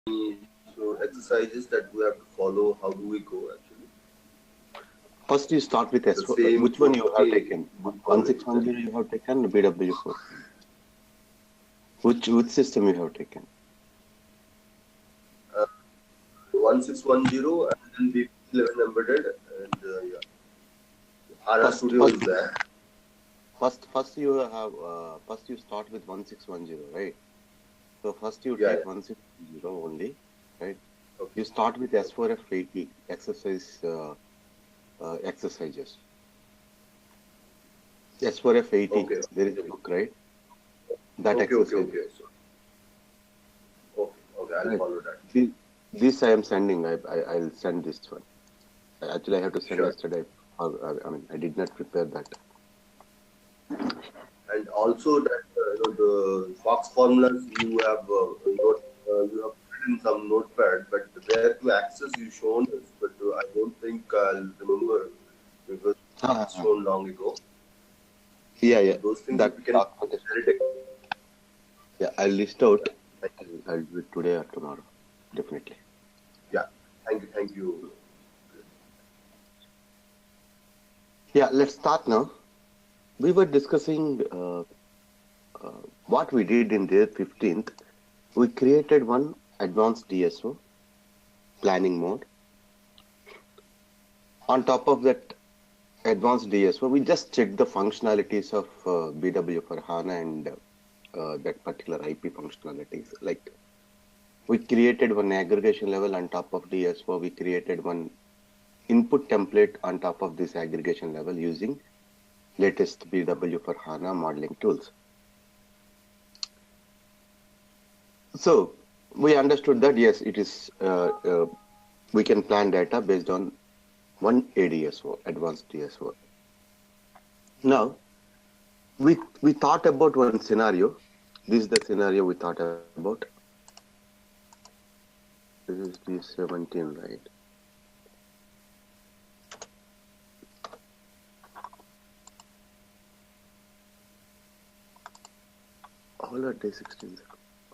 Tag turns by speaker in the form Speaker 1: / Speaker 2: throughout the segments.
Speaker 1: so exercises that we have to follow? How do we go actually?
Speaker 2: First, you start with
Speaker 1: The
Speaker 2: S4.
Speaker 1: same
Speaker 2: Which one you have
Speaker 1: okay,
Speaker 2: taken?
Speaker 1: following that.
Speaker 2: 1610 you have taken, BW4. Which system you have taken?
Speaker 1: Uh, 1610 and then BPC 11 embedded and yeah, HANA
Speaker 2: First,
Speaker 1: Studio
Speaker 2: first,
Speaker 1: is there.
Speaker 2: first you have first you start with 1610, right? So first you
Speaker 1: Yeah,
Speaker 2: take
Speaker 1: yeah.
Speaker 2: 1610 only, right?
Speaker 1: Okay.
Speaker 2: You start with S4F80 exercises. S4F80,
Speaker 1: Okay.
Speaker 2: there is a book, right? That
Speaker 1: Okay. Okay.
Speaker 2: exercise.
Speaker 1: Okay. So okay. Okay. I'll
Speaker 2: Right.
Speaker 1: follow that.
Speaker 2: This I am sending. I'll send this one. Actually, I have to send
Speaker 1: Sure.
Speaker 2: yesterday. I mean, I did not prepare that.
Speaker 1: And also that the Fox formulas you have put in some notepad, but there to access you shown us, but I don't think I'll remember because
Speaker 2: Ah,
Speaker 1: it's shown long ago.
Speaker 2: yeah,
Speaker 1: So
Speaker 2: yeah.
Speaker 1: those things if
Speaker 2: That
Speaker 1: you can
Speaker 2: documentation.
Speaker 1: share it.
Speaker 2: Yeah, I'll list out.
Speaker 1: Yeah. Thank,
Speaker 2: I'll do it today or tomorrow. Definitely.
Speaker 1: yeah. Thank you. Thank you.
Speaker 2: Yeah, let's start now. We were discussing what we did in day 15th. We created one advanced DSO planning mode. On top of that advanced DSO, we just checked the functionalities of BW for HANA and that particular IP functionalities. Like we created one aggregation level on top of DSO. We created one input template on top of this aggregation level using latest BW for HANA modeling tools. So we understood that yes, it is we can plan data based on one ADSO, advanced DSO. Now we thought about one scenario. This is the scenario we thought about. This is D17, right? All are D16.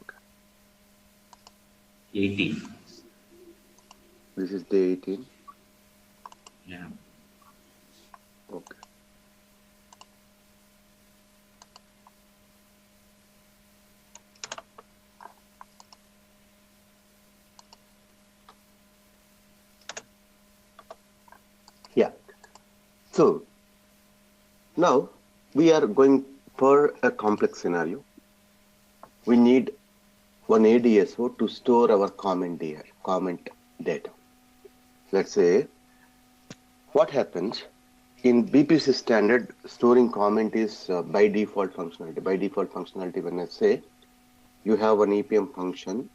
Speaker 2: Okay.
Speaker 3: 18.
Speaker 2: This is day 18.
Speaker 3: Yeah.
Speaker 2: Okay. Yeah. So now we are going for a complex scenario. We need one ADSO to store our comment data. Let's say what happens in BPC standard, storing comment is by default functionality. By default functionality, when I say you have an EPM function,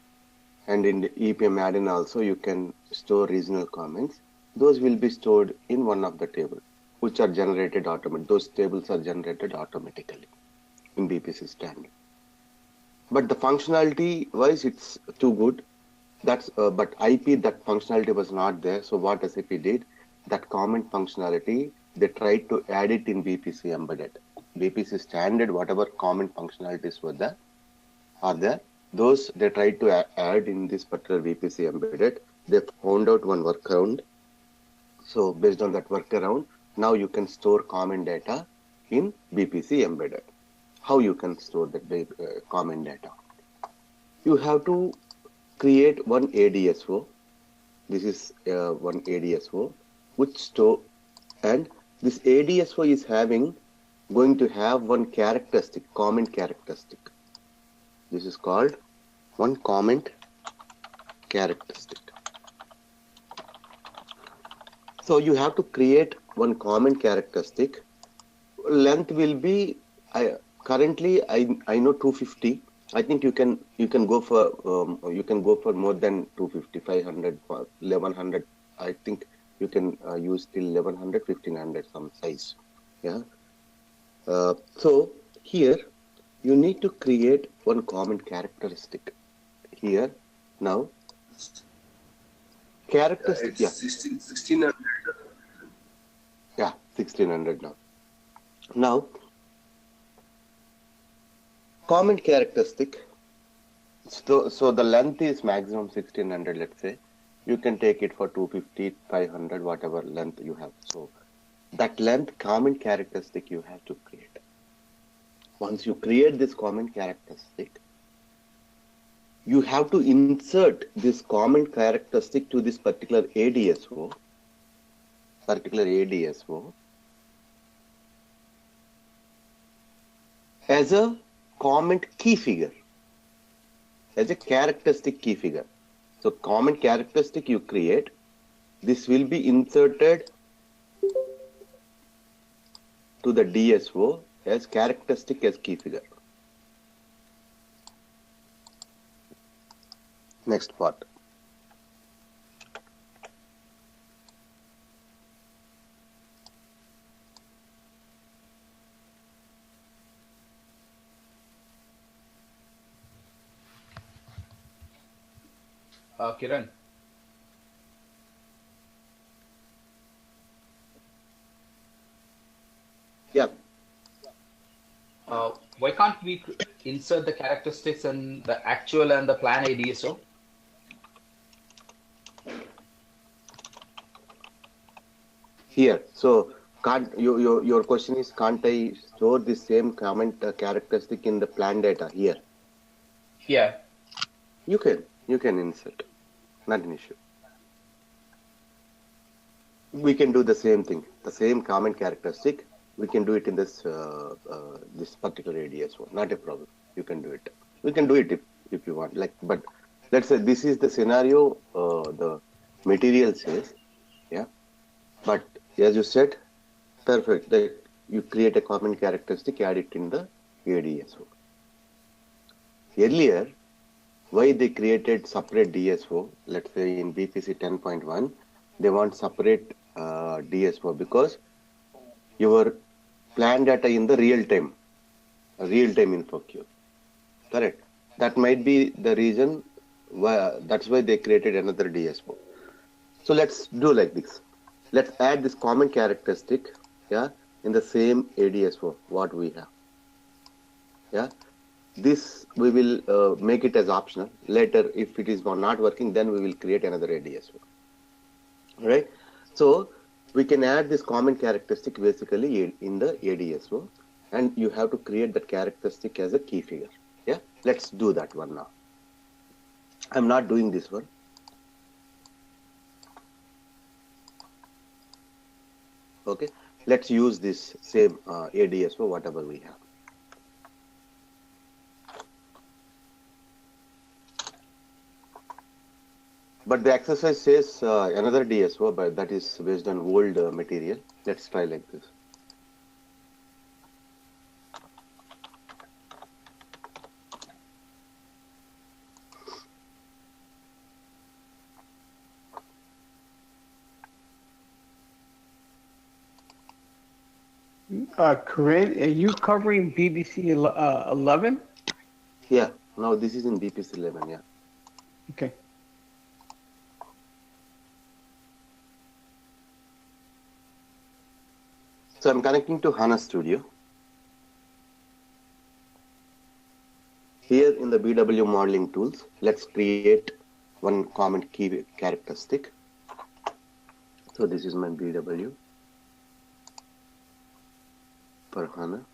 Speaker 2: and in the EPM add-in also you can store regional comments. Those will be stored in one of the tables, which are generated automatically. Those tables are generated automatically in BPC standard. But the functionality wise, it's too good. That's but IP, that functionality was not there. So what SAP did, that comment functionality, they tried to add it in BPC embedded. BPC standard, whatever comment functionalities were there, are there. Those they tried to add in this particular BPC embedded. They found out one workaround. So based on that workaround, now you can store comment data in BPC embedded. How you can store that comment data? You have to create one ADSO. This is one ADSO which store, and this ADSO is going to have one characteristic, comment characteristic. This is called one comment characteristic. So you have to create one comment characteristic. Length will be currently I know 250. I think you can go for more than 250, 500, 1100. I think you can use till 1100, 1500 some size. Yeah. So here you need to create one comment characteristic. Here now characteristic.
Speaker 1: It's
Speaker 2: Yeah.
Speaker 1: 1600.
Speaker 2: Yeah. 1600 now. Now comment characteristic. So the length is maximum 1600, let's say. You can take it for 250, 500, whatever length you have. So that length comment characteristic you have to create. Once you create this comment characteristic, you have to insert this comment characteristic to this particular ADSO, as a comment key figure, as a characteristic key figure. So comment characteristic you create, this will be inserted to the DSO as characteristic as key figure. Next part.
Speaker 4: Kiran.
Speaker 2: Yeah.
Speaker 4: Why can't we insert the characteristics in the actual and the plan ADSO?
Speaker 2: Here, so can't your question is, can't I store the same comment characteristic in the plan data here?
Speaker 4: Yeah.
Speaker 2: You can insert, not an issue. We can do the same thing, the same comment characteristic. We can do it in this this particular ADSO, not a problem. You can do it. We can do it if you want. Like, but let's say this is the scenario the material says, yeah. But as you said, perfect. That you create a comment characteristic, add it in the ADSO. Earlier, why they created separate DSO? Let's say in BPC 10.1, they want separate DSO because your plan data in the real time info queue. Correct. That might be the reason why. That's why they created another DSO. So let's do like this. Let's add this comment characteristic, yeah, in the same ADSO what we have. Yeah, this we will make it as optional. Later, if it is not working, then we will create another ADSO. Right. So we can add this comment characteristic basically in the ADSO, and you have to create that characteristic as a key figure. Yeah, let's do that one now. I'm not doing this one. Okay, let's use this same ADSO, whatever we have. But the exercise says another DSO, but that is based on old material. Let's try like this.
Speaker 5: Corinne, are you covering BBC 11?
Speaker 2: Yeah, now this is in BPC 11, yeah.
Speaker 5: Okay.
Speaker 2: So I'm connecting to HANA Studio. Here in the BW modeling tools, let's create one comment key characteristic. So this is my BW for HANA.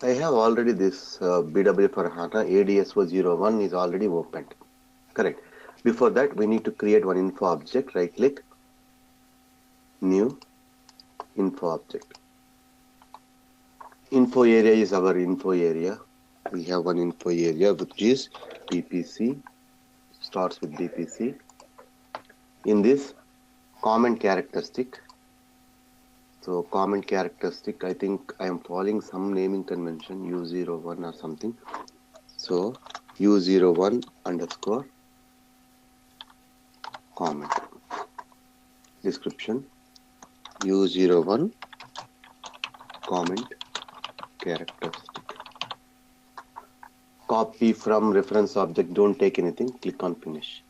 Speaker 2: I have already this BW for HANA ADSO01 is already opened. Correct. Before that, we need to create one info object. Right click, new info object. Info area is our info area. We have one info area which is BPC, starts with BPC. In this comment characteristic, so comment characteristic, I think I am following some naming convention, U01 or something. So U01 underscore comment. Description. U01 comment characteristic. Copy from reference object, don't take anything, click on finish.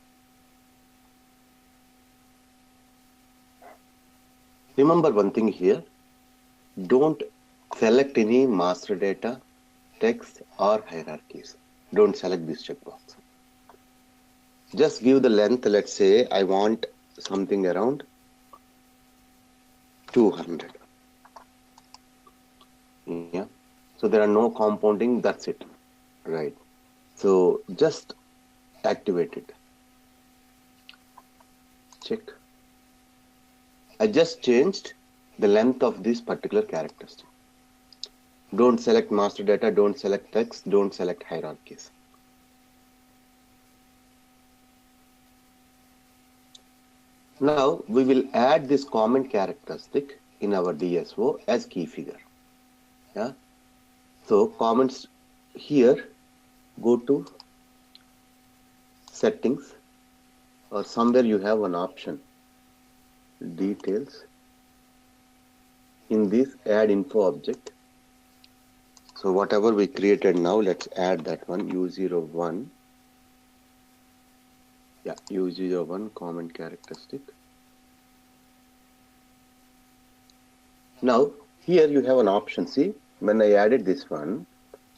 Speaker 2: Remember one thing here, don't select any master data, text or hierarchies. Don't select this checkbox. Just give the length, let's say I want something around 200. Yeah. So there are no compounding, that's it. Right. So just activate it. Check. I just changed the length of this particular characteristic. Don't select master data, don't select text, don't select hierarchies. Now we will add this comment characteristic in our DSO as key figure. Yeah. So comments here, go to settings or somewhere you have an option, details. In this add info object. So whatever we created now, let's add that one, U01. Yeah, U01 comment characteristic. Now here you have an option. See, when I added this one,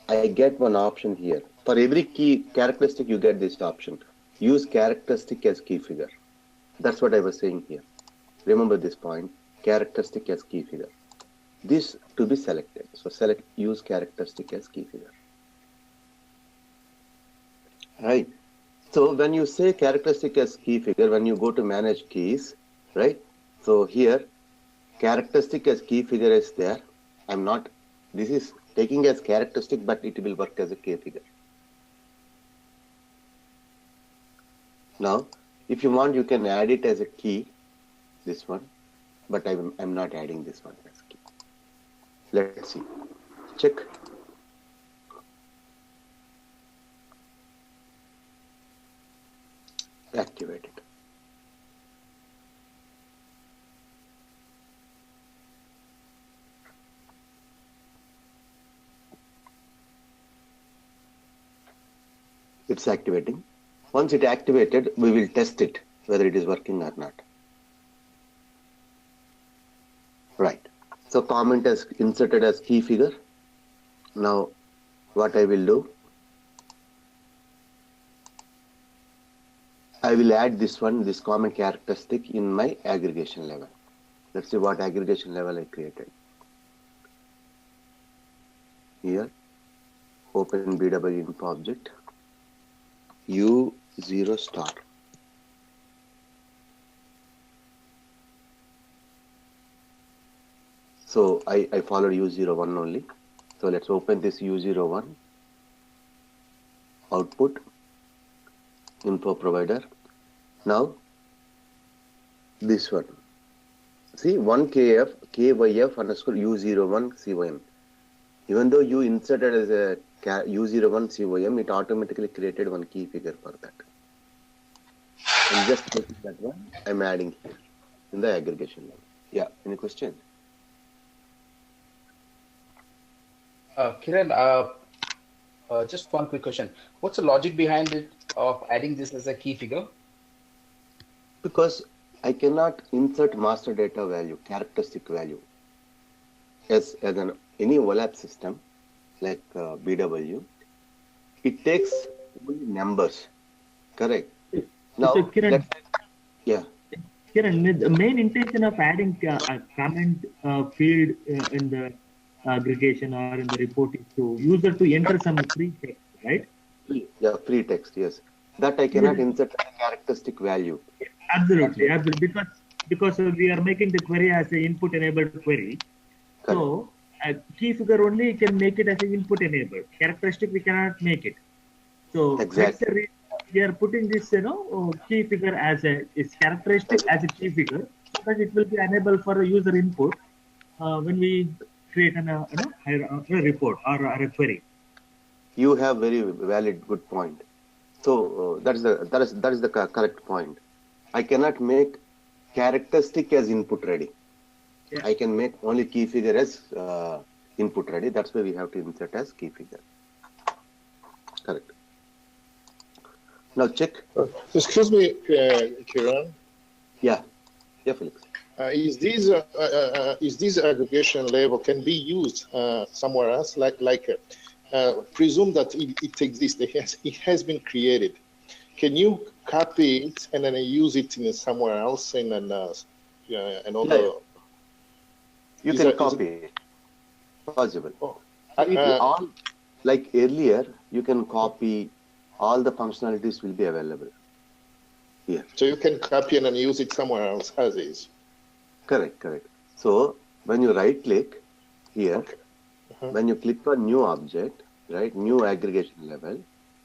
Speaker 2: I get one option here. For every key characteristic, you get this option. Use characteristic as key figure. That's what I was saying here. Remember this point, characteristic as key figure. This to be selected. So select use characteristic as key figure. Right. So when you say characteristic as key figure, when you go to manage keys, right? So here, characteristic as key figure is there. This is taking as characteristic, but it will work as a key figure. Now, if you want, you can add it as a key, this one, but I'm not adding this one as key. Let's see. Check. Activate it. It's activating. Once it activated, we will test it, whether it is working or not. Right. So comment is inserted as key figure. Now, what I will do, I will add this one, this comment characteristic in my aggregation level. Let's see what aggregation level I created. Here, open BW info object, U0 star. So I followed U01 only. So let's open this U01 output info provider. Now this one. See 1KF KYF underscore U01 CYM. Even though you inserted as a U01 CYM, it automatically created one key figure for that. And just that one I'm adding here in the aggregation level. Yeah, any question?
Speaker 4: Kiran, just one quick question. What's the logic behind it of adding this as a key figure?
Speaker 2: Because I cannot insert master data value, characteristic value, as any OLAP system like BW. It takes only numbers, correct? Now,
Speaker 6: so Kiran,
Speaker 2: yeah.
Speaker 6: Kiran, the main intention of adding a comment field in the aggregation or in the report is to user to enter some free text, right?
Speaker 2: Yeah, free text, yes. That I cannot insert a characteristic value.
Speaker 6: Absolutely, absolutely. Because we are making the query as an input enabled query.
Speaker 2: Correct.
Speaker 6: So a key figure only can make it as an input enabled. Characteristic we cannot make it. So
Speaker 2: Exactly.
Speaker 6: that's the reason we are putting this key figure as its characteristic as a key figure, so that it will be enabled for a user input when we create a report or a query.
Speaker 2: You have very valid, good point. So that is the correct point. I cannot make characteristic as input ready.
Speaker 6: Yeah.
Speaker 2: I can make only key figure as input ready. That's why we have to insert as key figure. Correct. Now check.
Speaker 7: Excuse me, Kiran.
Speaker 2: Yeah. Yeah, Felix.
Speaker 7: Is this aggregation level can be used somewhere else? Presume that it exists. It has been created. Can you copy it and then use it in somewhere else in another?
Speaker 2: Yeah. You can copy it. Possible.
Speaker 7: Oh,
Speaker 2: So it all, like earlier, you can copy all the functionalities will be available here.
Speaker 7: So you can copy and then use it somewhere else as is.
Speaker 2: Correct, correct. So when you right click here,
Speaker 7: Okay.
Speaker 2: when you click on new object, right, new aggregation level,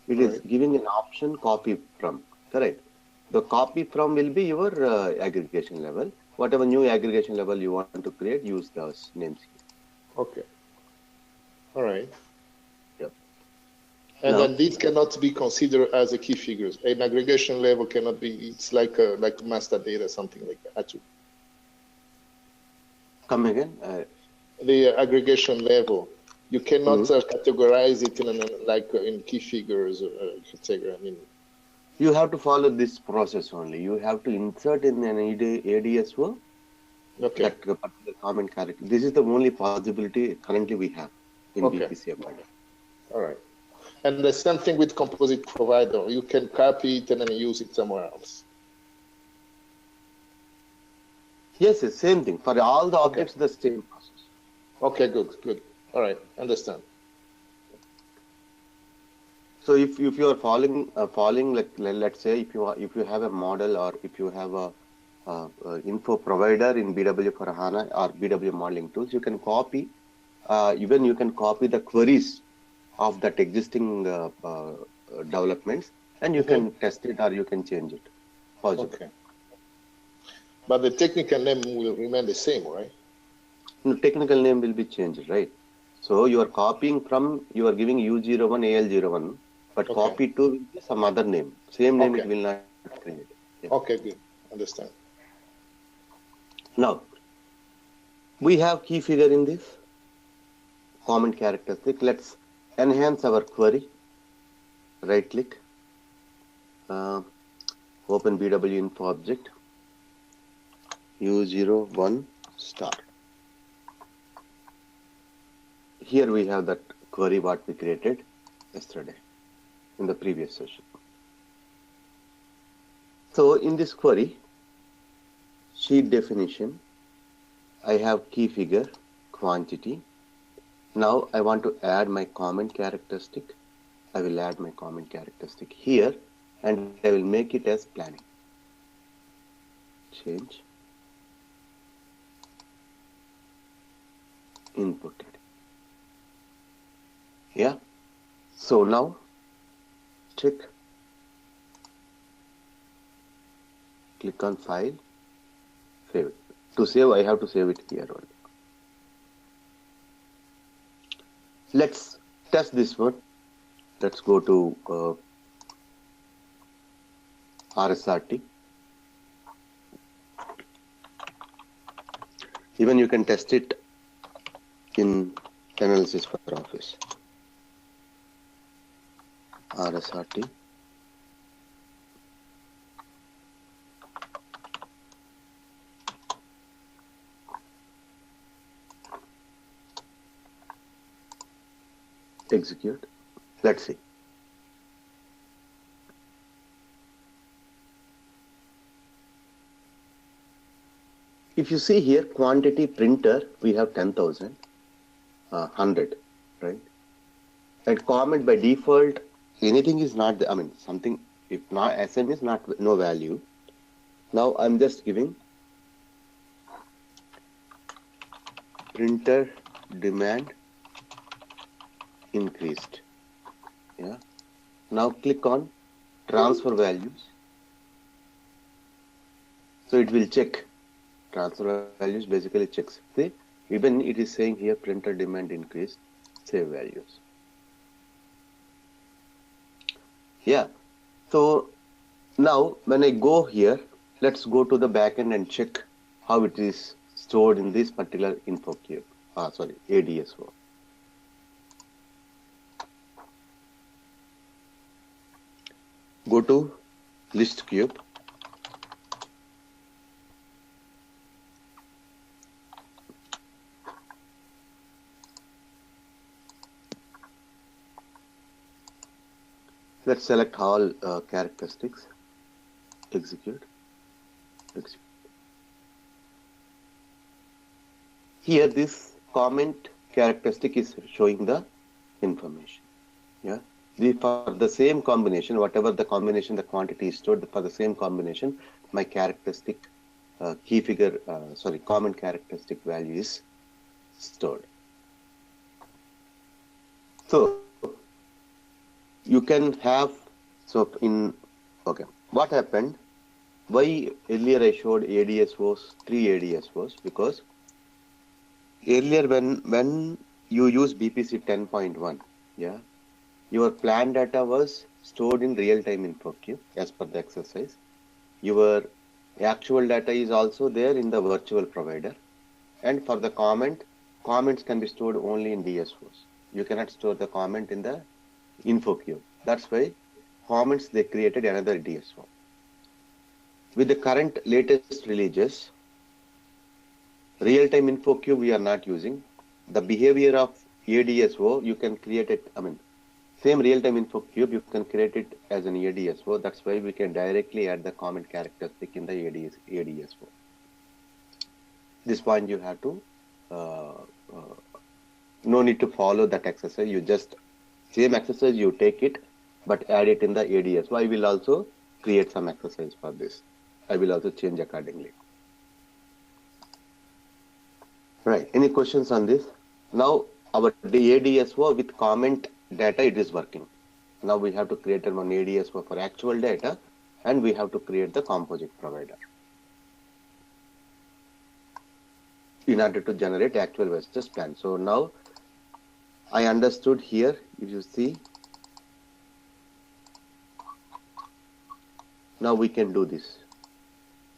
Speaker 2: it is giving an option copy from, correct? The copy from will be your aggregation level. Whatever new aggregation level you want to create, use those names here.
Speaker 7: Okay. All right.
Speaker 2: Yep.
Speaker 7: And
Speaker 2: Now,
Speaker 7: then this cannot be considered as a key figures. An aggregation level cannot be. It's like master data, something like that.
Speaker 2: come again.
Speaker 7: The aggregation level, you cannot categorize it in key figures, etc. I mean,
Speaker 2: you have to follow this process only. You have to insert in an ADSO that particular comment character. This is the only possibility currently we have in BPC Embeded.
Speaker 7: All right. And the same thing with composite provider. You can copy it and then use it somewhere else.
Speaker 2: Yes, yes, same thing. For all the objects, the same process.
Speaker 7: Okay, good. All right, understand.
Speaker 2: So if you are following like let's say if you have a model or if you have a info provider in BW for HANA or BW modeling tools, you can copy even you can copy the queries of that existing developments, and you can test it or you can change it. Possible.
Speaker 7: Okay. But the technical name will remain the same, right?
Speaker 2: No, technical name will be changed, right? So you are copying from, you are giving U01, AL01, but copy to will be some other name. Same name it will not create. Yeah.
Speaker 7: Okay, good. Understand.
Speaker 2: Now, we have key figure in this comment characteristic. Let's enhance our query. Right click, open BW info object, U01 star. Here we have that query what we created yesterday in the previous session. So in this query, sheet definition, I have key figure, quantity. Now I want to add my comment characteristic. I will add my comment characteristic here and I will make it as planning. Change. Inputted. Yeah. So now check. Click on file. Save it. To save, I have to save it here only. Let's test this one. Let's go to RSRT. Even you can test it in analysis for office. RSRT. Execute. Let's see. If you see here, quantity printer, we have 10,000, 100, right? And comment by default, anything is not, I mean, something, if not, SM is not, no value. Now I'm just giving printer demand increased. Yeah. Now click on transfer values. So it will check transfer values, basically checks. See, even it is saying here printer demand increased, save values. Yeah. So now when I go here, let's go to the backend and check how it is stored in this particular info cube. Sorry, ADSO. Go to list cube. Let's select all characteristics. Execute. Execute. Here, this comment characteristic is showing the information. Yeah. For the same combination, whatever the combination, the quantity is stored, for the same combination, my characteristic key figure, comment characteristic value is stored. So you can have, what happened? Why earlier I showed ADSOs, 3 ADSOs? Because earlier when you use BPC 10.1, yeah, your plan data was stored in real-time info queue as per the exercise. Your actual data is also there in the virtual provider. And for the comments can be stored only in DSOs. You cannot store the comment in the info queue. That's why comments, they created another DSO. With the current latest releases, real-time info queue we are not using. The behavior of ADSO, you can create it, same real-time info cube, you can create it as an ADSO. That's why we can directly add the comment characteristic in the ADSO. This point you have to, no need to follow that exercise. You just, same exercise, you take it, but add it in the ADSO. I will also create some exercise for this. I will also change accordingly. Right, any questions on this? Now, our ADSO with comment data, it is working. Now we have to create one ADSO for actual data, and we have to create the composite provider in order to generate actual versus plan. So now I understood here, if you see, now we can do this.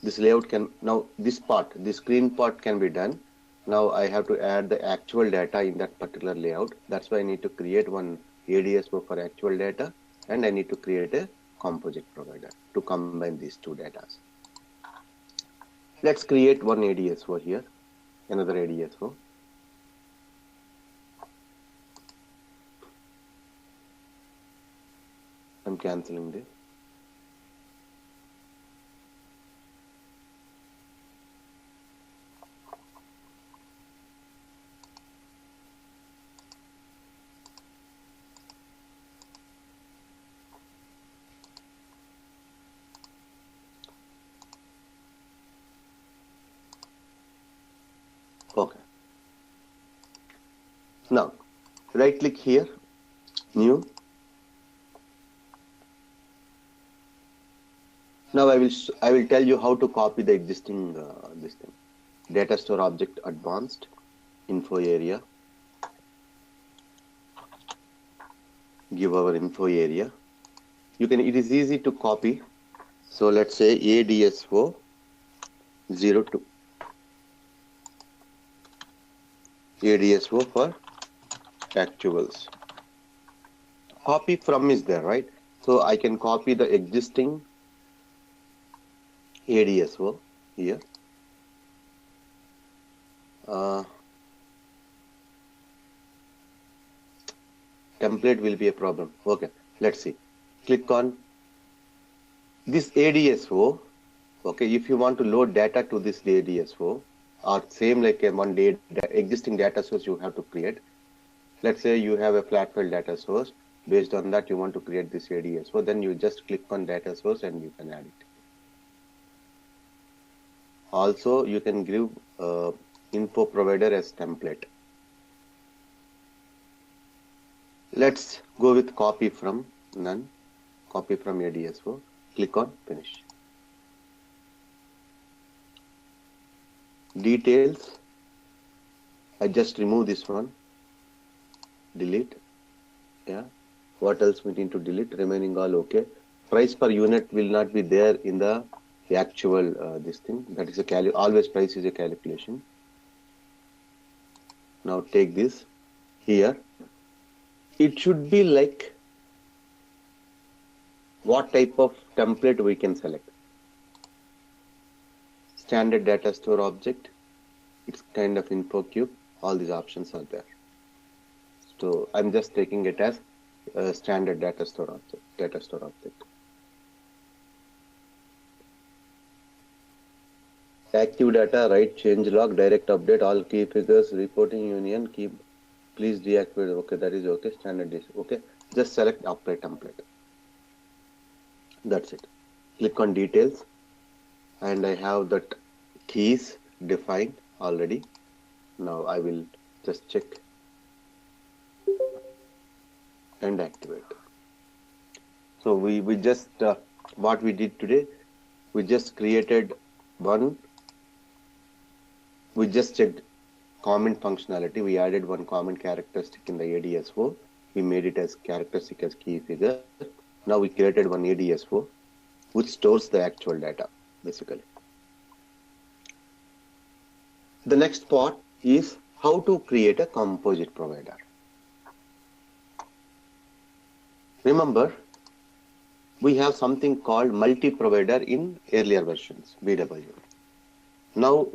Speaker 2: This layout can, now this part, the screen part can be done. Now I have to add the actual data in that particular layout. That's why I need to create one ADSO for actual data, and I need to create a composite provider to combine these two data. Let's create one ADSO here, another ADSO. I'm canceling this. Okay. Now, right click here, new. Now I will tell you how to copy the existing this thing. Data store object advanced, info area. Give our info area. It is easy to copy. So let's say ADSO 02. ADSO for actuals. Copy from is there, right? So I can copy the existing ADSO here. Template will be a problem. Okay, let's see. Click on this ADSO. Okay, if you want to load data to this ADSO, or same like a existing data source you have to create. Let's say you have a flat file data source. Based on that, you want to create this ADSO. Then you just click on data source and you can add it. Also, you can give info provider as template. Let's go with copy from none. Copy from ADSO. Click on finish. Details. I just remove this one. Delete. Yeah. What else we need to delete? Remaining all okay. Price per unit will not be there in the actual this thing. That is always price is a calculation. Now take this here. It should be like what type of template we can select. Standard data store object. It's kind of info cube. All these options are there. So I'm just taking it as a standard data store object. Active data, write, change log, direct update, all key figures, reporting union, keep, please deactivate. Okay, that is okay. Standard is okay. Just select apply template. That's it. Click on details, and I have that keys defined already. Now I will just check and activate. So we just what we did today, we just created one. We just checked comment functionality. We added one comment characteristic in the ADSO. We made it as characteristic as key figure. Now we created one ADSO which stores the actual data basically. The next part is how to create a composite provider. Remember, we have something called multi-provider in earlier versions, BW. Now,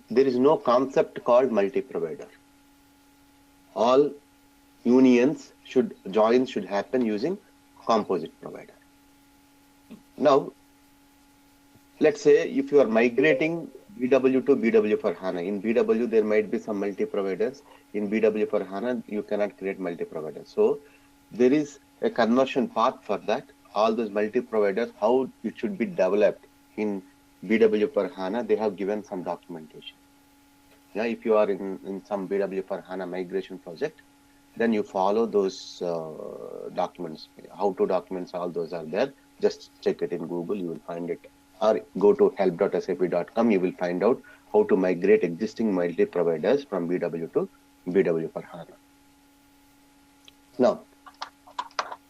Speaker 2: there is no concept called multi-provider. All joins should happen using composite provider. Now, let's say if you are migrating BW to BW for HANA, in BW there might be some multi-providers. In BW for HANA, you cannot create multi-providers. So, there is a conversion path for that. All those multi-providers, how it should be developed in BW for HANA, they have given some documentation. Yeah, if you are in some BW for HANA migration project, then you follow those documents. How to documents, all those are there. Just check it in Google, you will find it. Or go to help.sap.com, you will find out how to migrate existing multi-providers from BW to BW for HANA. Now,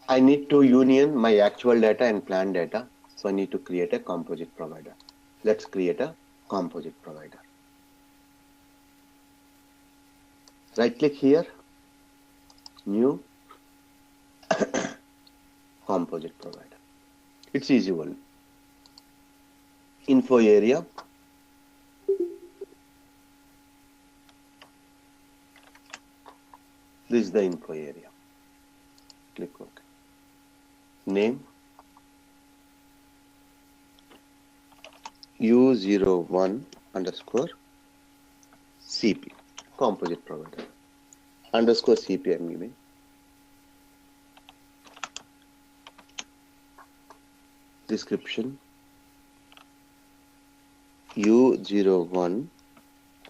Speaker 2: I need to union my actual data and planned data. So I need to create a composite provider. Let's create a composite provider. Right click here, new composite provider. It's easy one. Info area. This is the info area. Click OK. Name U01 underscore CP, composite provider, underscore CP I'm giving. Description U01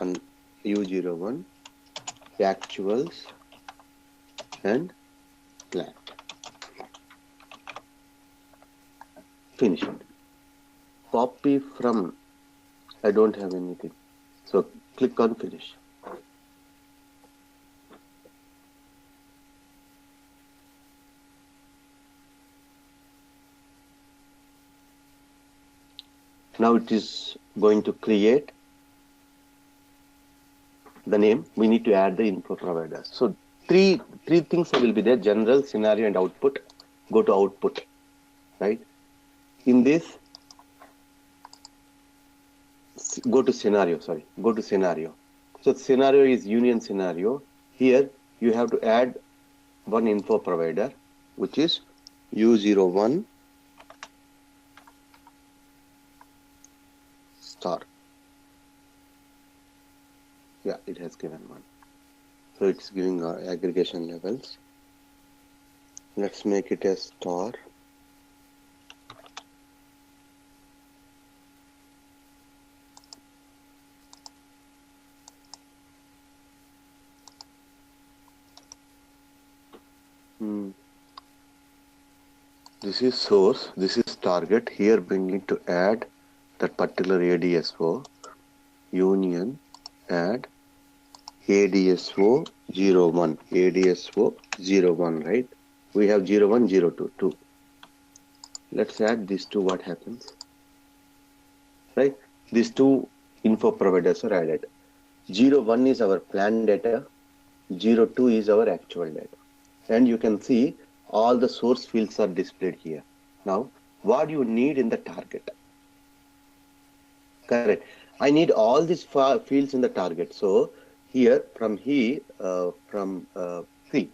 Speaker 2: and U01 actuals and plan. Finish it. Copy from, I don't have anything. So click on finish. Now it is going to create the name. We need to add the info provider. So three things will be there: general, scenario, and output. Go to output, right? In this, go to scenario. So scenario is union scenario. Here you have to add one info provider, which is U01 star. Yeah, it has given one. So it's giving aggregation levels. Let's make it a star. This is source, this is target. Here we need to add that particular ADSO, union, add ADSO 01, ADSO 01, right? We have 01, 02, 2. Let's add these two, what happens? Right? These two info providers are added. 01 is our planned data, 02 is our actual data. And you can see all the source fields are displayed here. Now, what you need in the target? Correct. I need all these fields in the target. So here, see,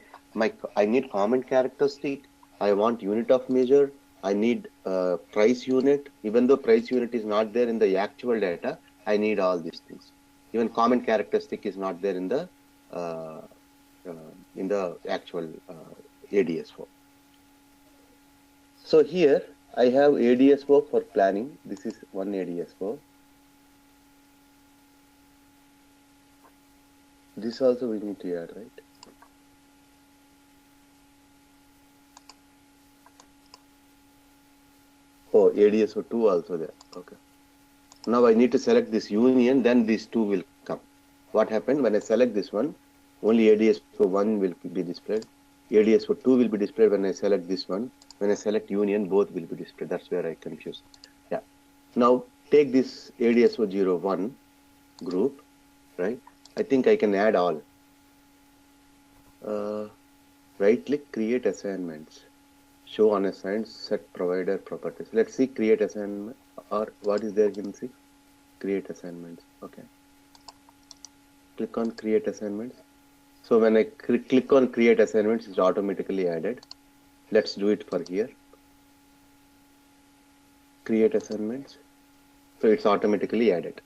Speaker 2: I need comment characteristic. I want unit of measure. I need price unit. Even though price unit is not there in the actual data, I need all these things. Even comment characteristic is not there uh, in the actual ADSO. So here I have ADSO for planning. This is one ADSO. This also we need to add, right? Oh, ADSO 2 also there. Okay. Now I need to select this union, then these two will come. What happened when I select this one? Only ADSO 1 will be displayed. ADSO 2 will be displayed when I select this one. When I select union, both will be displayed. That's where I confuse. Yeah. Now take this ADSO 01 group, right? I think I can add all. Right click, create assignments. Show unassigned, set provider properties. Let's see, create assignment, or what is there, you can see, create assignments. Okay. Click on create assignments. So when I click on create assignments, it's automatically added. Let's do it for here. Create assignments. So it's automatically added.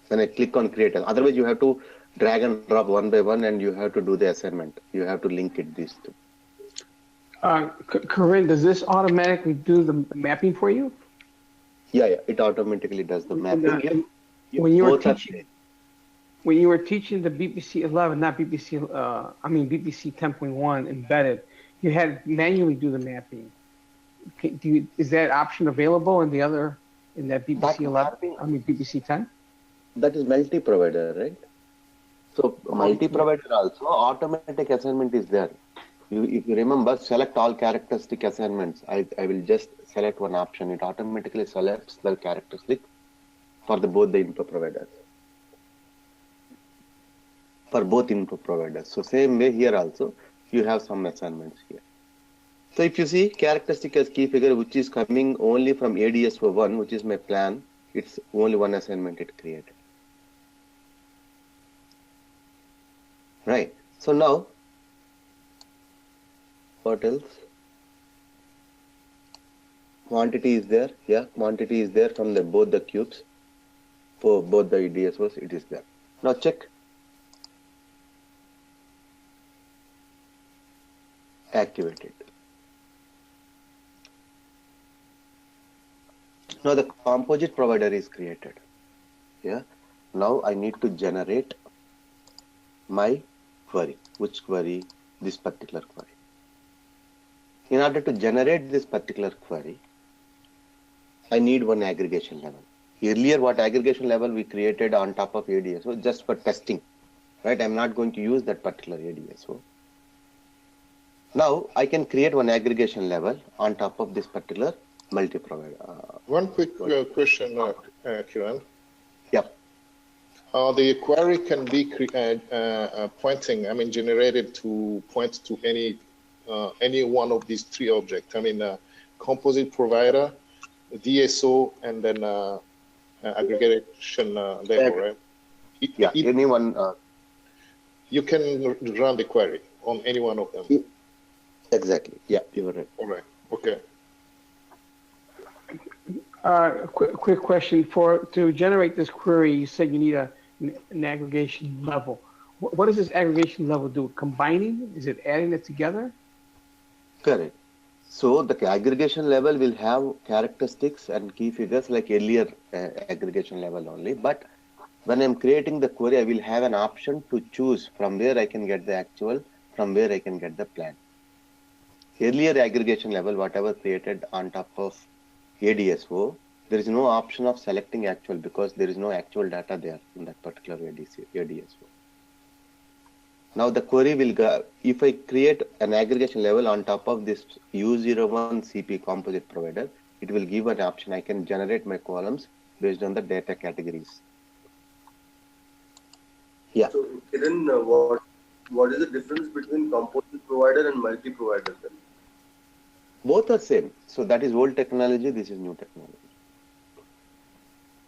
Speaker 2: When I click on create, otherwise you have to drag and drop one by one and you have to do the assignment. You have to link it these two.
Speaker 5: Corinne, does this automatically do the mapping for you?
Speaker 2: Yeah, it automatically does the mapping.
Speaker 5: When you were teaching the BPC 11, not BPC, BPC 10.1 embedded, you had to manually do the mapping. Is that option available in that BPC 11? BPC 10?
Speaker 2: That is multi-provider, right? So multi-provider also automatic assignment is there. If you remember, select all characteristic assignments. I will just select one option. It automatically selects the characteristic for both the info providers. For both info providers. So same way here also, you have some assignments here. So if you see characteristic as key figure, which is coming only from ADSO 1, which is my plan, it's only one assignment it created. Right. So now, what else? Quantity is there. Yeah, quantity is there from both the cubes. For both the ADSOs, it is there. Now check. Activated. Now the composite provider is created. Yeah. Now I need to generate my query. Which query? This particular query. In order to generate this particular query, I need one aggregation level. Earlier, what aggregation level we created on top of ADSO just for testing, right? I'm not going to use that particular ADSO. Now I can create one aggregation level on top of this particular multi-provider.
Speaker 7: One quick question, Kiran.
Speaker 2: Yep.
Speaker 7: The query can be generated to point to any one of these three objects. Composite provider, DSO, and then aggregation level, right?
Speaker 2: Anyone.
Speaker 7: You can run the query on any one of them.
Speaker 2: Exactly. Yeah, you were right.
Speaker 7: All right. Okay.
Speaker 5: Quick question. To generate this query, you said you need an aggregation level. What does this aggregation level do? Combining? Is it adding it together?
Speaker 2: Correct. So the aggregation level will have characteristics and key figures like earlier aggregation level only. But when I'm creating the query, I will have an option to choose from where I can get the actual, from where I can get the plan. Earlier aggregation level, whatever created on top of ADSO, there is no option of selecting actual because there is no actual data there in that particular ADSO. Now the query will go, if I create an aggregation level on top of this U01 CP composite provider, it will give an option. I can generate my columns based on the data categories. Yeah.
Speaker 1: So Kiran, what what is the difference between composite provider and multi-provider then?
Speaker 2: Both are same. So that is old technology. This is new technology.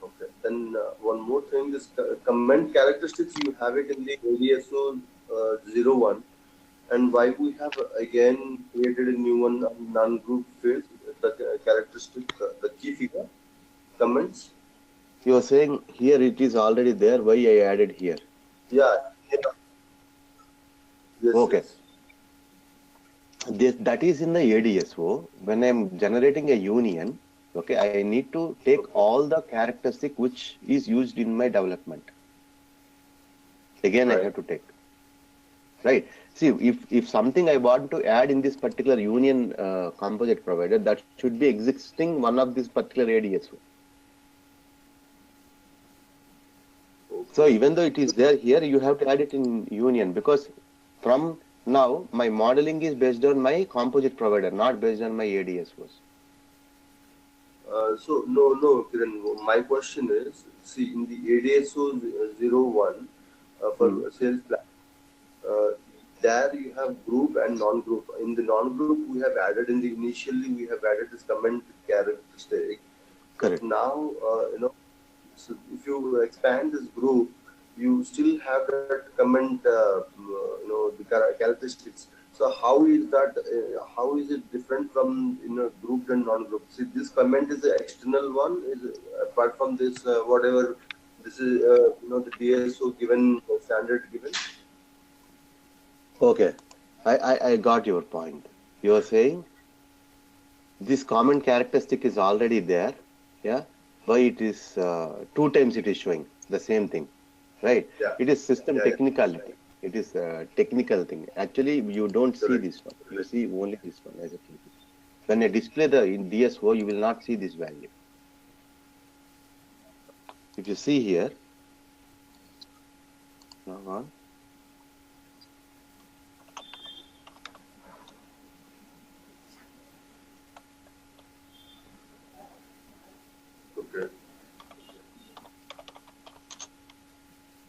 Speaker 1: Okay. Then one more thing, this comment characteristics, you have it in the ADSO 01, and why we have again created a new one, non-group field, the characteristic, the key figure, comments.
Speaker 2: You are saying here it is already there. Why I added here?
Speaker 1: Yeah, yeah. Yes,
Speaker 2: Okay.
Speaker 1: yes.
Speaker 2: That is in the ADSO. When I'm generating a union, okay, I need to take
Speaker 1: Okay.
Speaker 2: all the characteristic which is used in my development. Again, I
Speaker 1: Right.
Speaker 2: have to take. Right. See, if something I want to add in this particular union composite provider, that should be existing one of this particular ADSO. So even though it is there here, you have to add it in union, because from now my modeling is based on my composite provider, not based on my ADSOs.
Speaker 1: So no, Kiran. My question is, see, in the ADSO 01 for sales plan, uh, there you have group and non-group. In the non-group, we have added in the initially we have added this comment characteristic, but
Speaker 2: Correct.
Speaker 1: now so if you expand this group, you still have that comment, the characteristics. So how is that? How is it different from group and non-group? See, this comment is the external one. Is apart from this, whatever this is, the DSO given standard given.
Speaker 2: Okay. I got your point. You are saying this common characteristic is already there. Yeah. Why it is two times it is showing the same thing. Right.
Speaker 1: Yeah,
Speaker 2: It is system
Speaker 1: yeah, yeah.
Speaker 2: technicality. It is a technical thing. Actually, you don't see
Speaker 1: Correct.
Speaker 2: this one. You see only this one as a TP. When I display the in DSO, you will not see this value. If you see here, now on,
Speaker 1: Okay.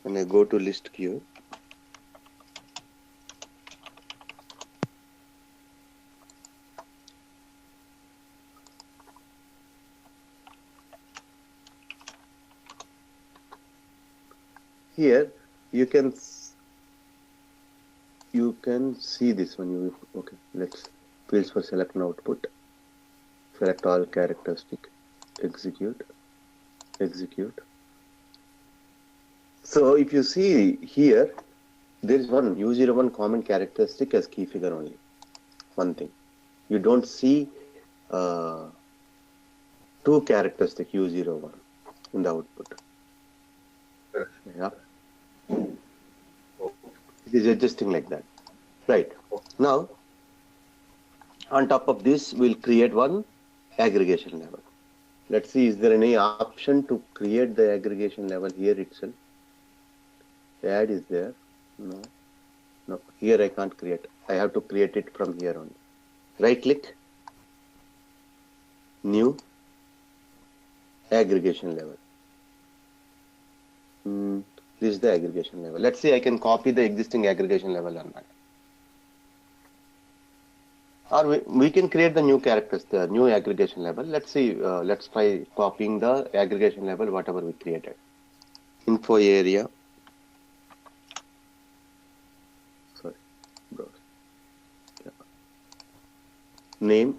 Speaker 2: when I go to list queue, here you can see this one. Okay, let's fields for select and output. Select all characteristic, execute. So if you see here, there is one U01 common characteristic as key figure only. One thing. You don't see two characteristic U01 in the output.
Speaker 1: Correct.
Speaker 2: Yeah. It is adjusting like that. Right. Now, on top of this, we'll create one aggregation level. Let's see, is there any option to create the aggregation level here itself? Add is there? No. No. Here I can't create. I have to create it from here on. Right click, new, aggregation level. This is the aggregation level. Let's see, I can copy the existing aggregation level or not. Or we can create the new characters, the new aggregation level. Let's see, let's try copying the aggregation level, whatever we created. Info area. Sorry, browse. Yeah. Name.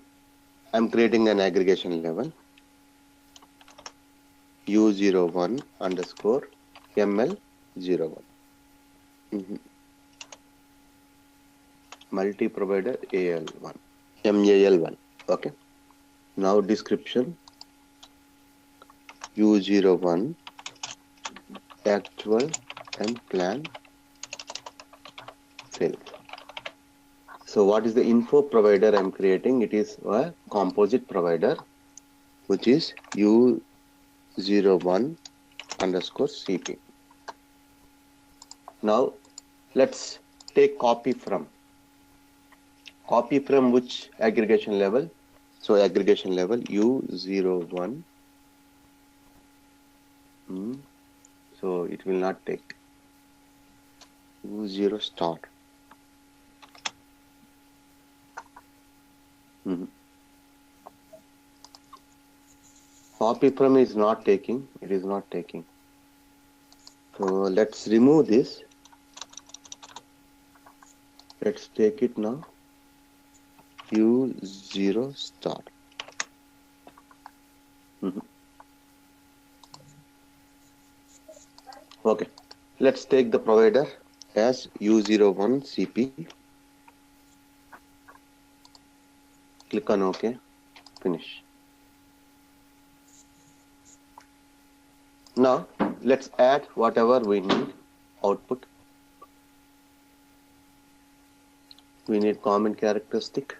Speaker 2: I'm creating an aggregation level. U01 underscore ML01. Multi-provider AL1. MAL1. Okay. Now description. U01 actual and plan sales. So what is the info provider I'm creating? It is a composite provider, which is U01 underscore CP. Now let's take copy from. Copy from which aggregation level? So aggregation level U01. So it will not take U0 star. Mhm. Copy from is not taking. It is not taking. So let's remove this. Let's take it now. U0 star. Mhm. Okay. Let's take the provider as U01 CP. Click on OK. Finish. Now let's add whatever we need. Output. We need comment characteristic.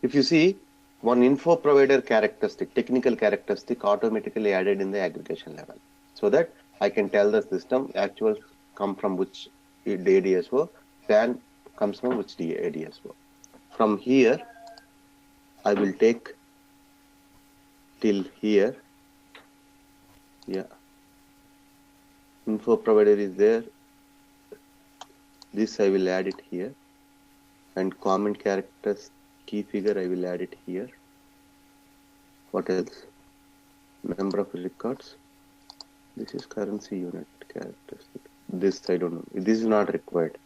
Speaker 2: If you see, one info provider characteristic, technical characteristic automatically added in the aggregation level, so that I can tell the system actual come from which ADSO, then comes from which ADSO. From here, I will take till here. Yeah. Info provider is there. This I will add it here. And comment characters key figure I will add it here. What else? Number of records. This is currency unit characteristic. This I don't know. This is not required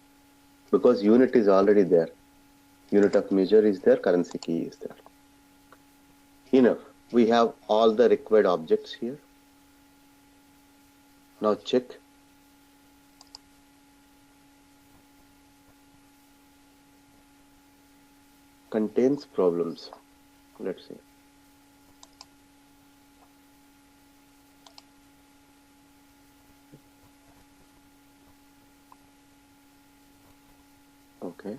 Speaker 2: because unit is already there. Unit of measure is there. Currency key is there. Enough. We have all the required objects here. Now check. Contains problems. Let's see. Okay.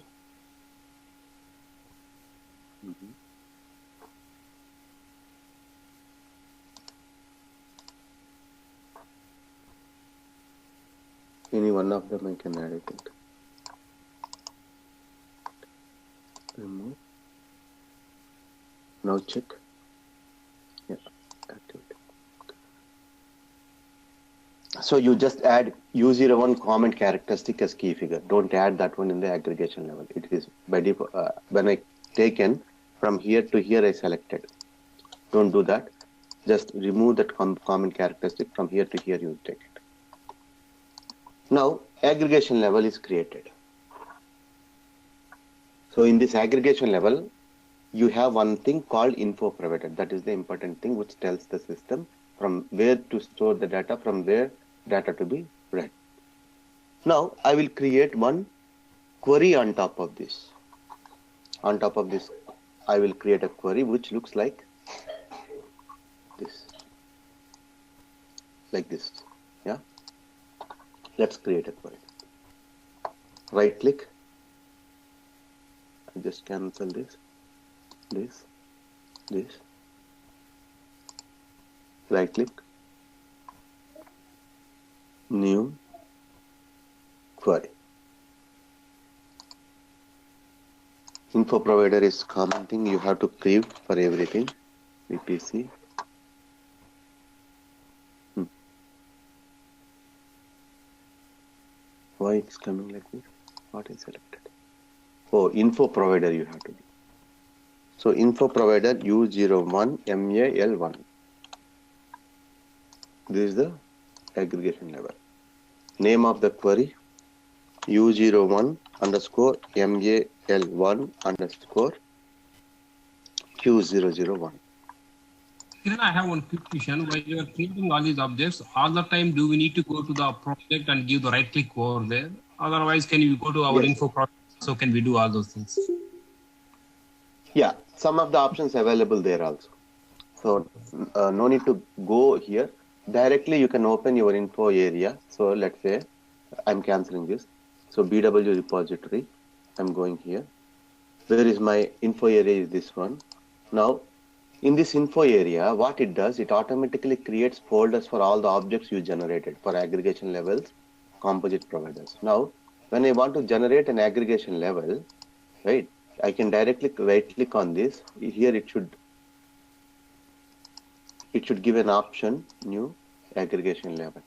Speaker 2: Any one of them I can add, I think. Remove. Now check. Yeah, activate. So you just add U01 comment characteristic as key figure. Don't add that one in the aggregation level. It is by default. When I taken from here to here, I selected. Don't do that. Just remove that comment characteristic from here to here. You take it. Now aggregation level is created. So in this aggregation level, you have one thing called info provider. That is the important thing which tells the system from where to store the data, from where data to be read. Now I will create one query on top of this. On top of this, I will create a query which looks like this. Like this. Yeah. Let's create a query. Right click. I just cancel this. This. Right click. New query. Info provider is common thing. You have to preview for everything. BPC. Why it's coming like this? What is selected? Oh, info provider you have to do. So info provider U01 MAL1. This is the aggregation level. Name of the query U01 underscore MAL1 underscore Q001.
Speaker 8: Kiran, I have one quick question. While you are creating all these objects, all the time do we need to go to the project and give the right click over there? Otherwise, can you go to our info project? So can we do all those things?
Speaker 2: Yeah, some of the options available there also. So no need to go here. Directly you can open your info area. So let's say I'm cancelling this. So BW repository, I'm going here. Where is my info area is this one. Now in this info area, what it does, it automatically creates folders for all the objects you generated for aggregation levels, composite providers. Now, when I want to generate an aggregation level, right, I can directly right click on this. Here it should give an option, new aggregation level.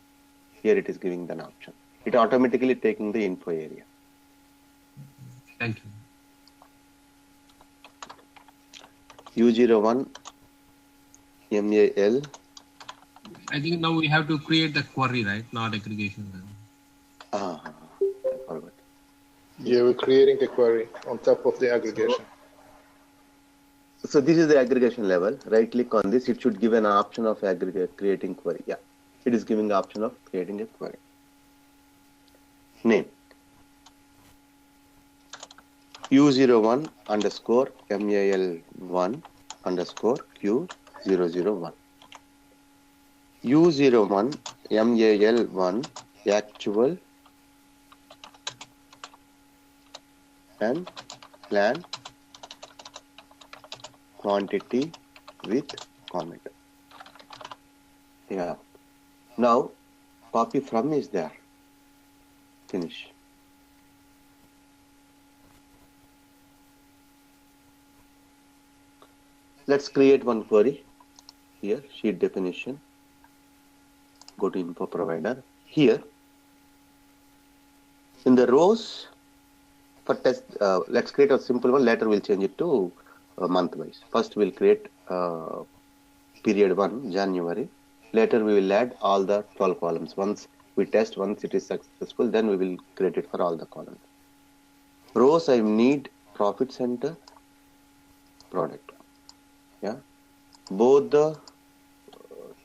Speaker 2: Here it is giving an option. It automatically taking the info area.
Speaker 8: Thank you.
Speaker 2: U01 MAL.
Speaker 8: I think now we have to create the query, right? Not aggregation.
Speaker 2: I forgot.
Speaker 7: Yeah, we're creating a query on top of the aggregation.
Speaker 2: So this is the aggregation level. Right click on this. It should give an option of creating query. Yeah, it is giving the option of creating a query. Name U01 underscore MAL1 underscore Q001. U01 MAL1 actual and plan quantity with comment. Yeah. Now copy from is there. Finish. Let's create one query. Here, sheet definition. Go to info provider. Here, in the rows for test, let's create a simple one. Later we'll change it to month wise. First we'll create period 1, January. Later we will add all the 12 columns. Once we test, once it is successful, then we will create it for all the columns. Rows I need profit center, product. Yeah. Both the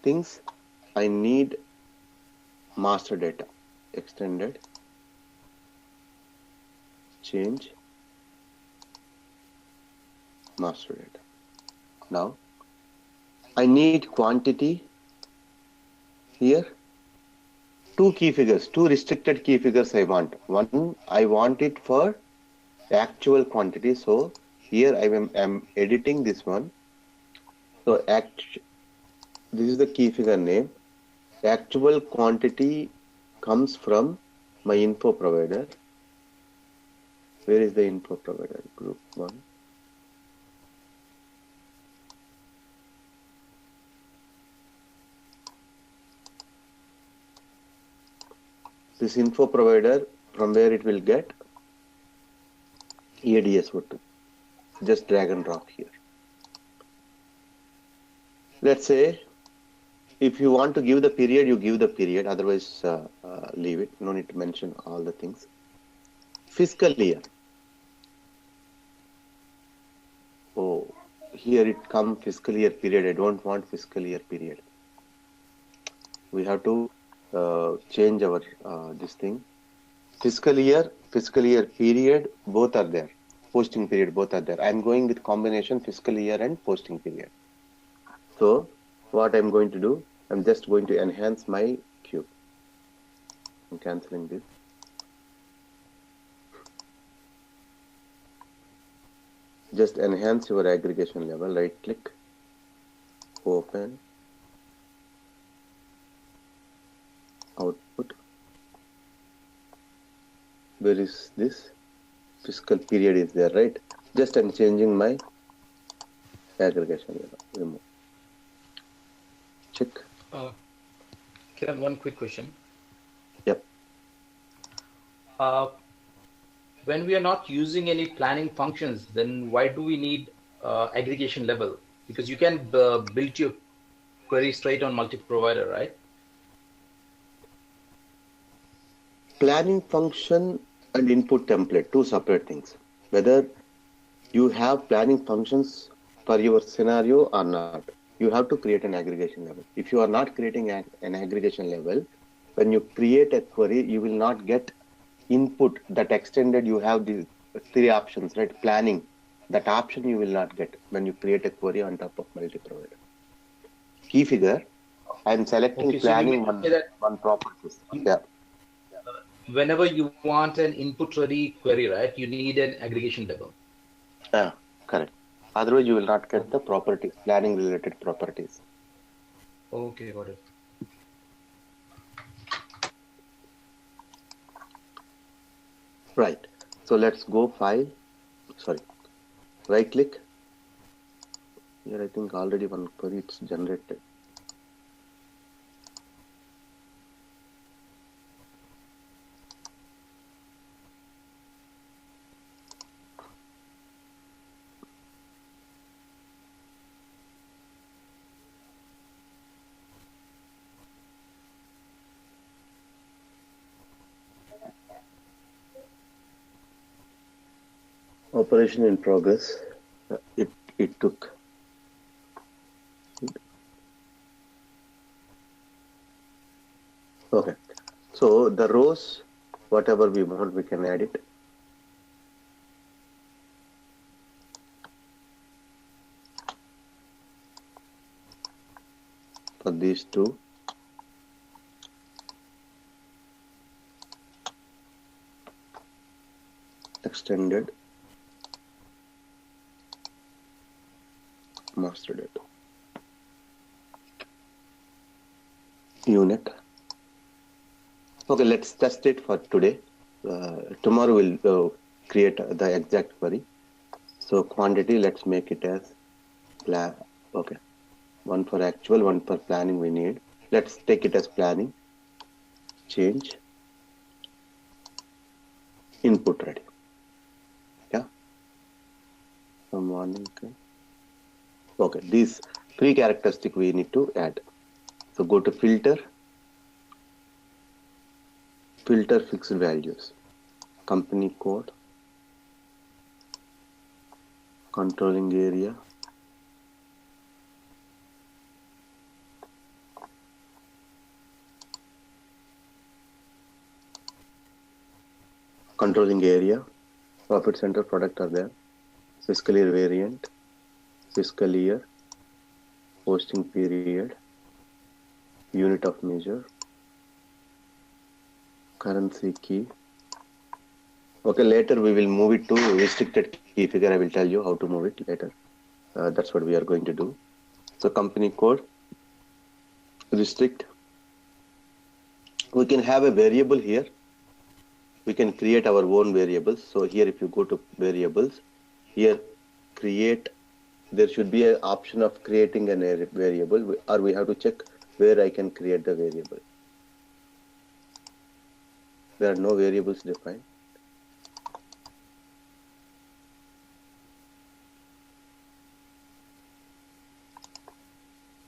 Speaker 2: things I need master data, extended, change, master data. Now I need quantity here. Two key figures, two restricted key figures I want. One, I want it for actual quantity. So here I am editing this one. So this is the key figure name. Actual quantity comes from my info provider. Where is the info provider? Group 1. This info provider, from where it will get ADSO2. Just drag and drop here. Let's say if you want to give the period, you give the period. Otherwise, leave it. No need to mention all the things. Fiscal year. Oh, here it come fiscal year period. I don't want fiscal year period. We have to change our this thing. Fiscal year period, both are there. Posting period, both are there. I'm going with combination fiscal year and posting period. So what I'm going to do, I'm just going to enhance my cube. I'm cancelling this. Just enhance your aggregation level, right click, open, output. Where is this? Fiscal period is there, right? Just I'm changing my aggregation level. Remove. Check.
Speaker 4: Kiran, one quick question.
Speaker 2: Yep.
Speaker 4: When we are not using any planning functions, then why do we need aggregation level? Because you can build your query straight on multi-provider, right?
Speaker 2: Planning function and input template, two separate things. Whether you have planning functions for your scenario or not, you have to create an aggregation level. If you are not creating an aggregation level, when you create a query, you will not get input that extended. You have the three options, right? Planning, that option you will not get when you create a query on top of multi-provider. Key figure, I am selecting
Speaker 4: Okay,
Speaker 2: planning
Speaker 4: so
Speaker 2: one properties. Yeah.
Speaker 4: Whenever you want an input ready query, right, you need an aggregation level.
Speaker 2: Yeah, correct. Otherwise, you will not get the properties, planning related properties.
Speaker 4: Okay, got it.
Speaker 2: Right. So let's go file. Sorry. Right click. Here I think already one query it's generated. Operation in progress. It took. Okay. So the rows, whatever we want, we can add it. For these two. Extended master data unit. Okay, let's test it for today. Tomorrow we'll create the exact query. So quantity, let's make it as plan. Okay, one for actual, one for planning we need. Let's take it as planning. Change input ready. Yeah. From morning. Okay, these three characteristics we need to add. So go to filter fixed values, company code, controlling area, profit center, product are there, fiscal year variant, fiscal year, posting period, unit of measure, currency key. Okay, later we will move it to restricted key figure. I will tell you how to move it later. That's what we are going to do. So company code, restrict. We can have a variable here. We can create our own variables. So here, if you go to variables, here create, there should be an option of creating a variable, or we have to check where I can create the variable. There are no variables defined.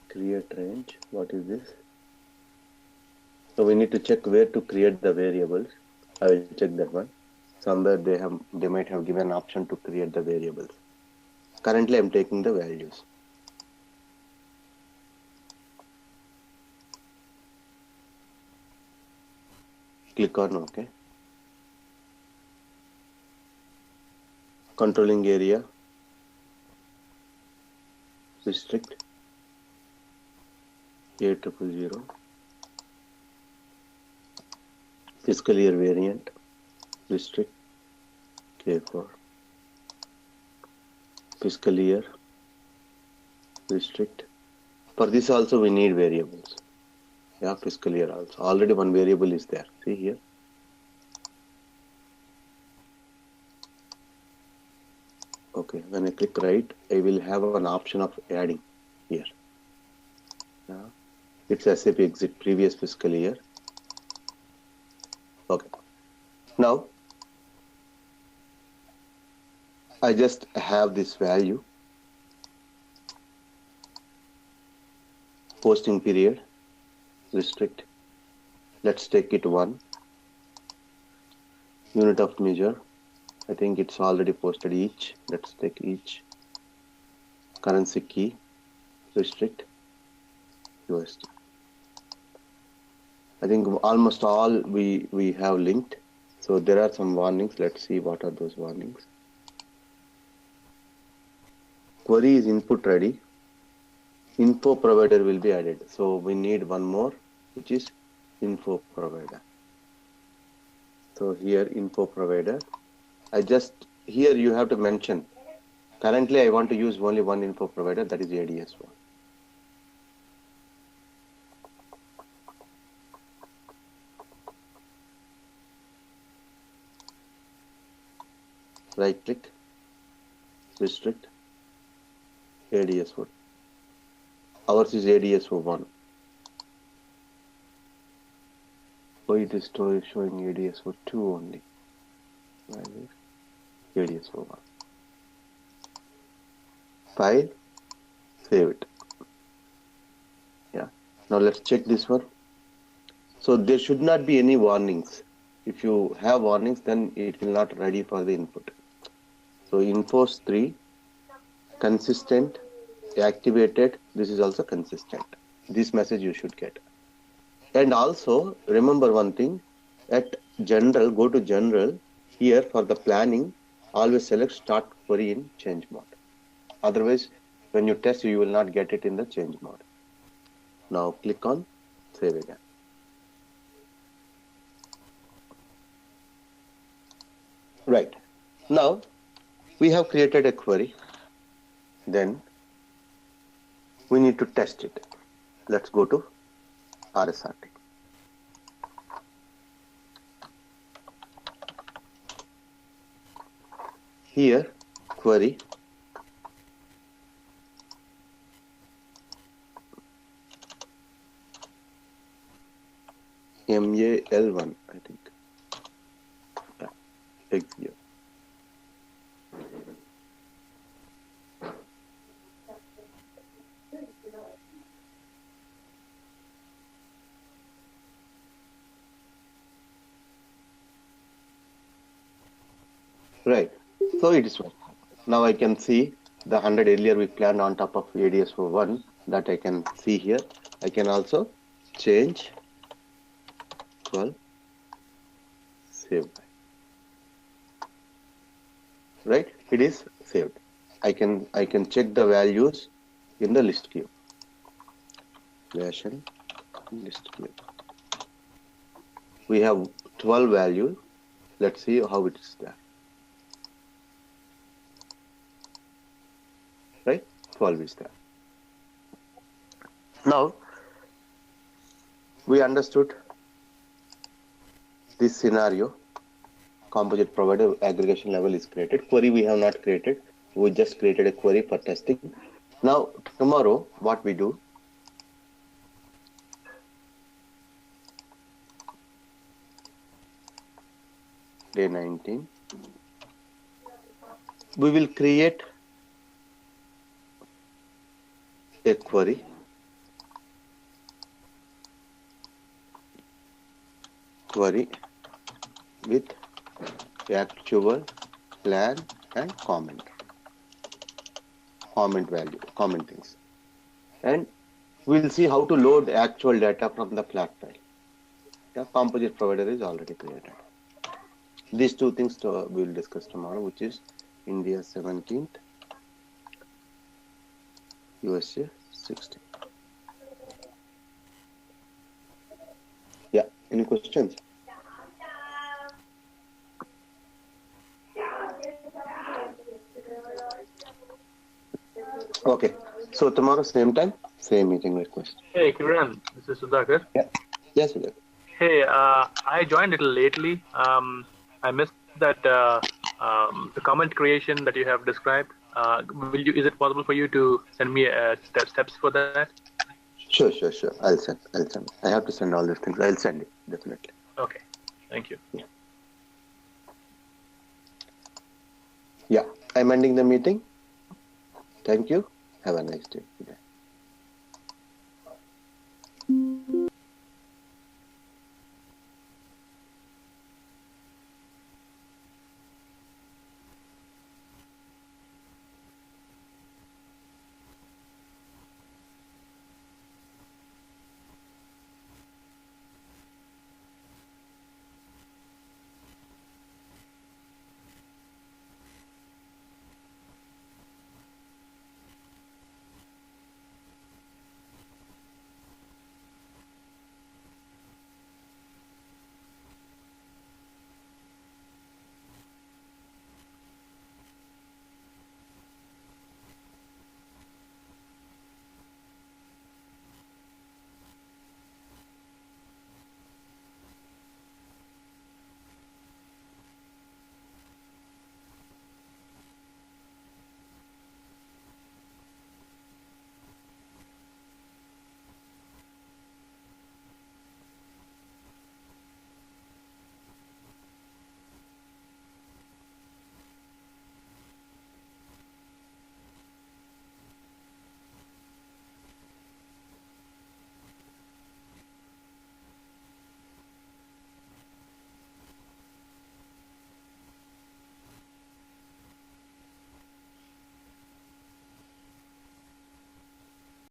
Speaker 2: Create range. What is this? So we need to check where to create the variables. I will check that one. Somewhere they might have given an option to create the variables. Currently, I'm taking the values. Click on OK. Controlling area, restrict, A000, fiscal year variant, restrict, K4, fiscal year, restrict. For this also we need variables. Yeah, fiscal year also. Already one variable is there. See here. Okay, when I click right, I will have an option of adding here. Yeah. It's SAP exit previous fiscal year. Okay. Now, I just have this value. Posting period, restrict. Let's take it 1. Unit of measure. I think it's already posted each. Let's take each. Currency key, restrict, USD. I think almost all we have linked. So there are some warnings. Let's see what are those warnings. Query is input ready. Info provider will be added. So we need one more, which is info provider. So here info provider. Here you have to mention. Currently I want to use only one info provider, that is ADS1. Right click, restrict, ADS1. Ours is ADS01. Why it is showing ADS02 only? ADS01. File, save it. Yeah. Now let's check this one. So there should not be any warnings. If you have warnings, then it will not ready for the input. So enforce 3, consistent, activated, this is also consistent. This message you should get. And also remember one thing, at general, go to general, here for the planning, always select start query in change mode. Otherwise, when you test, you will not get it in the change mode. Now click on save again. Right. Now we have created a query. Then we need to test it. Let's go to RSRT. Here, query MAL1, I think. Yeah, here. Right. So it is one. Now I can see the 100 earlier we planned on top of ADS01 that I can see here. I can also change 12, save. Right? It is saved. I can check the values in the list queue. Version list queue. We have 12 values. Let's see how it is there. Right? 12 is there. Now, we understood this scenario. Composite provider aggregation level is created. Query we have not created. We just created a query for testing. Now, tomorrow, what we do, day 19, we will create a query with actual, plan and comment value, comment things. And we'll see how to load actual data from the flat file. The composite provider is already created. These two things we will discuss tomorrow, which is India 17th, USA 16th. Yeah, any questions? Okay, so tomorrow same time, same meeting request.
Speaker 9: Hey, Kiran, this is Sudhakar.
Speaker 2: Yeah. Yes, Sudhakar.
Speaker 9: Hey, I joined a little lately. I missed that the comment creation that you have described. Is it possible for you to send me steps for that?
Speaker 2: Sure. I'll send. I have to send all these things. I'll send it, definitely.
Speaker 9: Okay. Thank you.
Speaker 2: Yeah. I'm ending the meeting. Thank you. Have a nice day. Good day.